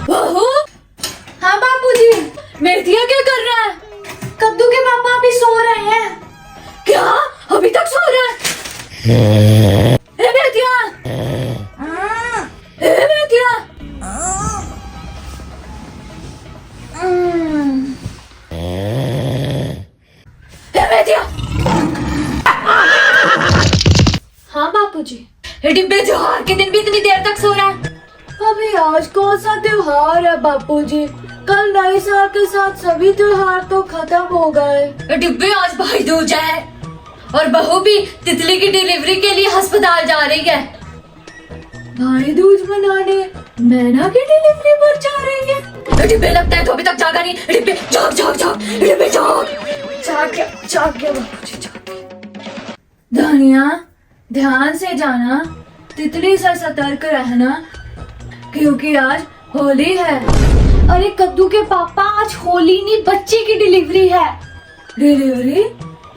बहू। हाँ बापूजी। मेथिया क्या कर रहा है? कद्दू के पापा अभी सो रहे हैं। क्या? अभी तक सो रहे हैं? ए मेथिया, ए मेथिया। ए मेथिया। हाँ बापूजी। ये डिब्बे त्योहार के दिन भी इतनी देर तक सो रहा है? अभी आज कौन सा त्योहार है बापूजी? कल नए साल के साथ सभी त्योहार तो खत्म हो गए। डिब्बे आज भाई दूज है और बहू भी तितली की डिलीवरी के लिए अस्पताल जा रही है। भाई दूज मनाने मैना की डिलीवरी पर जा रही है। डिब्बे लगता है तो अभी तक जागा नहीं। डिब्बे जाग जाग जाग। डिब्बे जाग जाग गया बापूजी जाग। धनिया ध्यान से जाना, तितली से सतर्क रहना क्योंकि आज होली है। अरे कद्दू के पापा आज होली नहीं बच्चे की डिलीवरी है। डिलीवरी?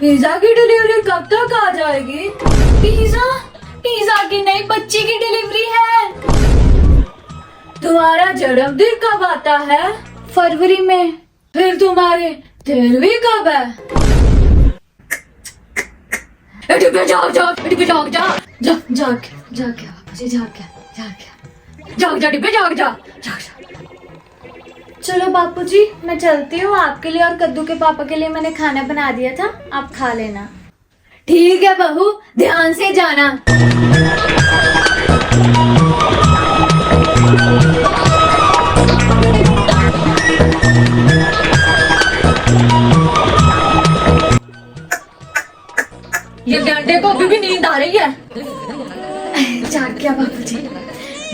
पिज्जा की डिलीवरी कब तक आ जाएगी? पिज्जा की नहीं बच्चे की डिलीवरी है। तुम्हारा जन्मदिन कब आता है? फरवरी में। फिर तुम्हारी 13वीं कब है? डिब्बे जाग जाग। डिब्बे जाग जाग जाग जाग जाग क्या बापूजी जाग क्या जाग क्या जाग जा डिब्बे जाग जा जाग जा। चलो बापूजी मैं चलती हूँ। आपके लिए और कद्दू के पापा के लिए मैंने खाना बना दिया था, आप खा लेना। ठीक है बहू, ध्यान से जाना। ये गंडे को अभी भी नींद आ रही है। जाग गया बापूजी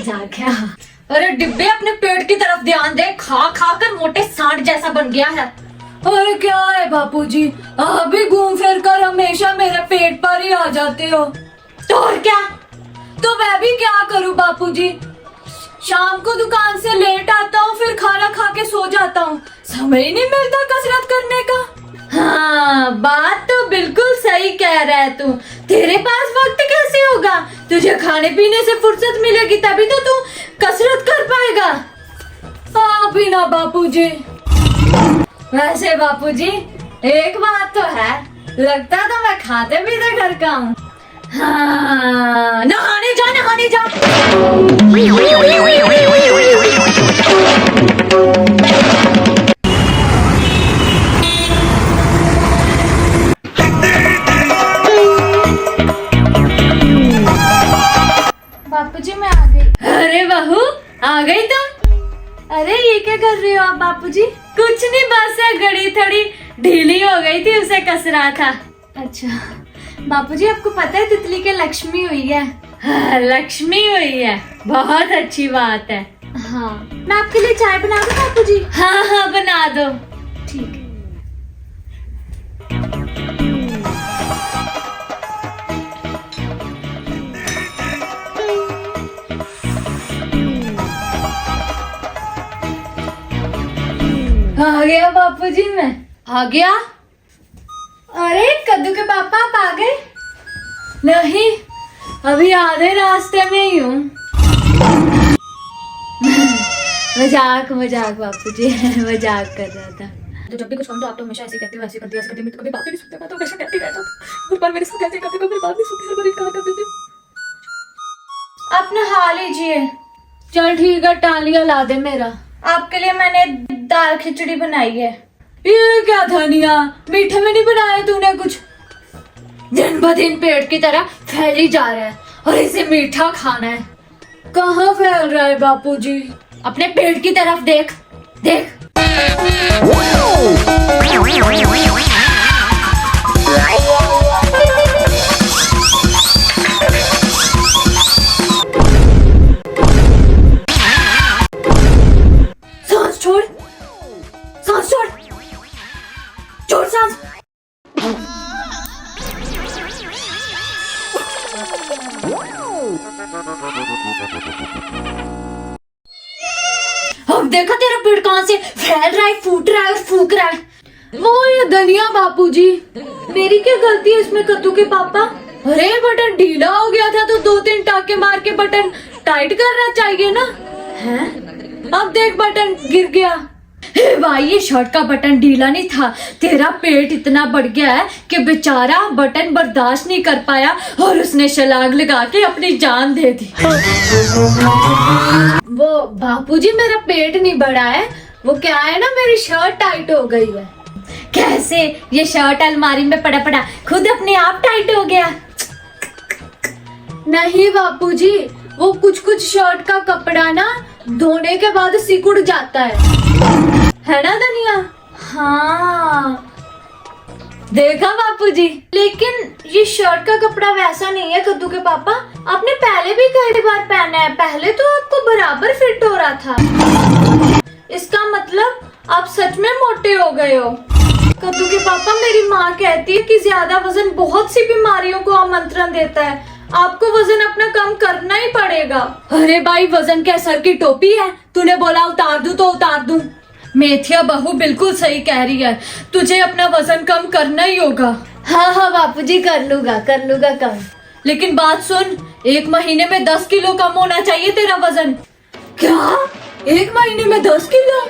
जाग गया। अरे डिब्बे अपने पेट की तरफ ध्यान दे, खा खा कर मोटे सांड जैसा बन गया है। अरे क्या है बापूजी, आप भी घूम फिर कर हमेशा मेरे पेट पर ही आ जाते हो। तो और क्या? तो मैं भी क्या करूं बापूजी? शाम को दुकान से लेट आता हूँ, फिर खाना खा के सो जाता हूँ। समय ही नहीं मिलता कसरत करने का। हाँ बात तो बिल्कुल सही कह रहा है तू। तेरे पास वक्त कैसे होगा? तुझे खाने पीने से फुर्सत मिलेगी तभी तो तू कसरत कर पाएगा। आप ही ना बापूजी। वैसे बापूजी एक बात तो है, लगता तो मैं खाते पीते घर का हूँ। हाँ नहाने जा नहाने जा। बापूजी मैं आ गई। अरे बहू आ गई तुम? अरे ये क्या कर रही हो आप बापूजी? कुछ नहीं बस घड़ी थोड़ी ढीली हो गई थी उसे कस रहा था। अच्छा बापूजी आपको पता है तितली के लक्ष्मी हुई है? हाँ, लक्ष्मी हुई है, बहुत अच्छी बात है। हाँ मैं आपके लिए चाय बना दूं बापूजी? हाँ हाँ बना दो। ठीक है। आ गया बापूजी मैं। आ गया? अरे कद्दू के पापा आप आ गए? नहीं अभी आधे रास्ते में ही हूँ। मजाक मजाक बापूजी मजाक कर रहा था। तो जब भी कुछ कहूँ तो आप तो हमेशा ऐसे कहते हो, ऐसे करते हो, ऐसे करते हो। कभी बात नहीं सुनते, मैं तो हमेशा कहती रहता हूँ। पर मेरे साथ कैसे करते हो, मेरी बात नहीं सुनते, मेरी कहाँ कर देते। आप नहा लीजिए। चल ठीक है, टालिया ला दे मेरा। आपके लिए मैंने दाल खिचड़ी बनाई है। ये क्या धनिया, मीठे में नहीं बनाया तूने कुछ? दिन ब दिन पेट की तरह फैल ही जा रहा है और इसे मीठा खाना है। कहाँ फैल रहा है बापूजी? अपने पेट की तरफ देख देख। सांस छोड़, सांस छोड़, छोड़ सांस। अब देखा तेरा पेट कहाँ से फैल रहा है, फूट रहा है और फूक रहा है। वो ये धनिया बापूजी, मेरी क्या गलती है इसमें कद्दू के पापा? अरे बटन ढीला हो गया था तो 2-3 टाके मार के बटन टाइट करना चाहिए ना। हैं? अब देख बटन गिर गया। हे भाई ये शर्ट का बटन ढीला नहीं था, तेरा पेट इतना बढ़ गया है कि बेचारा बटन बर्दाश्त नहीं कर पाया और उसने छलांग लगा के अपनी जान दे दी। वो बापूजी मेरा पेट नहीं बढ़ा है, वो क्या है ना मेरी शर्ट टाइट हो गई है। कैसे? ये शर्ट अलमारी में पड़ा पड़ा खुद अपने आप टाइट हो गया? नहीं बापूजी, वो कुछ शर्ट का कपड़ा ना धोने के बाद सिकुड़ जाता है ना धनिया? हाँ देखा बापूजी, लेकिन ये शर्ट का कपड़ा वैसा नहीं है कद्दू के पापा, आपने पहले भी कई बार पहना है, पहले तो आपको बराबर फिट हो रहा था। इसका मतलब आप सच में मोटे हो गए हो। कद्दू के पापा मेरी माँ कहती है कि ज्यादा वजन बहुत सी बीमारियों को आमंत्रण देता है, आपको वजन अपना कम करना ही पड़ेगा। अरे भाई वजन क्या सर की टोपी है, तूने बोला उतार दूं तो उतार दूं। मेथिया बहू बिल्कुल सही कह रही है, तुझे अपना वजन कम करना ही होगा। हाँ बापूजी कर लूंगा कम। लेकिन बात सुन, 1 महीने में 10 किलो कम होना चाहिए तेरा वजन। क्या 1 महीने में 10 किलो?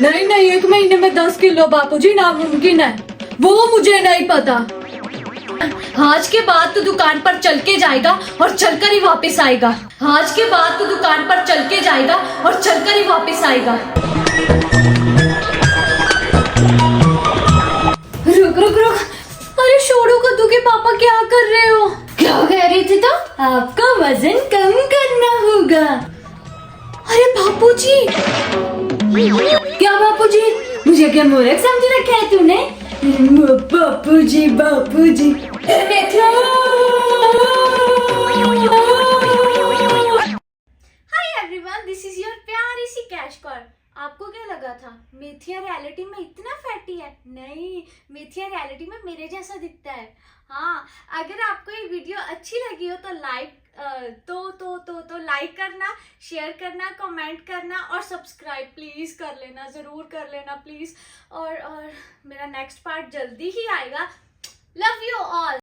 नहीं 1 महीने में 10 किलो बापूजी नामुमकिन है, वो मुझे नहीं पता। आज के बाद तो दुकान पर चल के जाएगा और चलकर ही वापस आएगा। आज के बाद तो दुकान पर चल के जाएगा और चलकर ही वापस आएगा। रुक। अरे छोड़ो कद्दू के पापा, क्या कर रहे हो? क्या कह रही थी? तो आपको वजन कम करना होगा। अरे बापूजी, क्या बापूजी, मुझे क्या मूर्ख समझ रखा है तूने? बापूजी hi everyone, this is your प्यारी सी कैश कॉल। आपको क्या लगा था मेथिया रियलिटी में इतना फैटी है? नहीं, मेथिया रियलिटी में मेरे जैसा दिखता है। हाँ, अगर आपको ये वीडियो अच्छी लगी हो तो लाइक लाइक करना, शेयर करना, कमेंट करना और सब्सक्राइब प्लीज कर लेना, जरूर कर लेना प्लीज। और मेरा नेक्स्ट पार्ट जल्दी ही आएगा। Love you all.